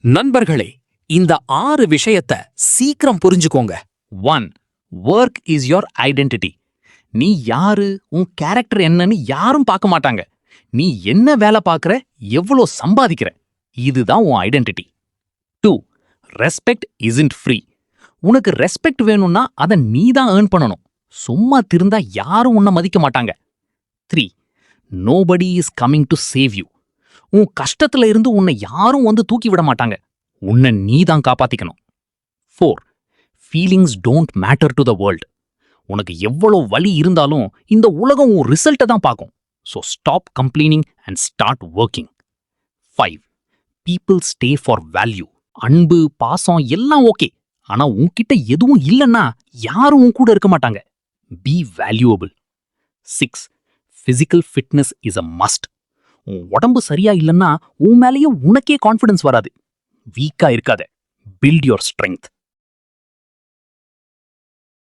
நண்பர்களே, இந்த 6 விஷயத்த சீக்கிரம் புரிஞ்சுக்கோங்க. 1. Work is your identity. நீ யாரு, உன் கேரக்டர் என்னன்னு யாரும் பார்க்க மாட்டாங்க. நீ என்ன வேலை பார்க்கற, எவ்வளோ சம்பாதிக்கிற, இதுதான் உன் ஐடென்டிட்டி. 2. Respect isn't free. உனக்கு ரெஸ்பெக்ட் வேணும்னா அதை நீ தான் ஏர்ன் பண்ணணும். சும்மா திருந்தா யாரும் உன்னை மதிக்க மாட்டாங்க. 3. Nobody is coming to save you. உன் கஷ்டத்துல இருந்து உன்னை யாரும் வந்து தூக்கி விட மாட்டாங்க. உன்னை நீ தான் காப்பாத்திக்கணும். 4. Feelings don't matter to the world. உனக்கு எவ்வளோ வலி இருந்தாலும் இந்த உலகம் உன் ரிசல்ட்டை தான் பார்க்கும். So stop complaining and start working. 5. People stay for value. அன்பு, பாசம் எல்லாம் ஓகே, ஆனா உன்கிட்ட எதுவும் இல்லைன்னா யாரும் உன் கூட இருக்க மாட்டாங்க. Be valuable. 6. Physical fitness is a must. உன் உடம்பு சரியா இல்லைன்னா உன் மேலேயே உனக்கே கான்ஃபிடன்ஸ் வராது. வீக்கா இருக்காத. Build your strength.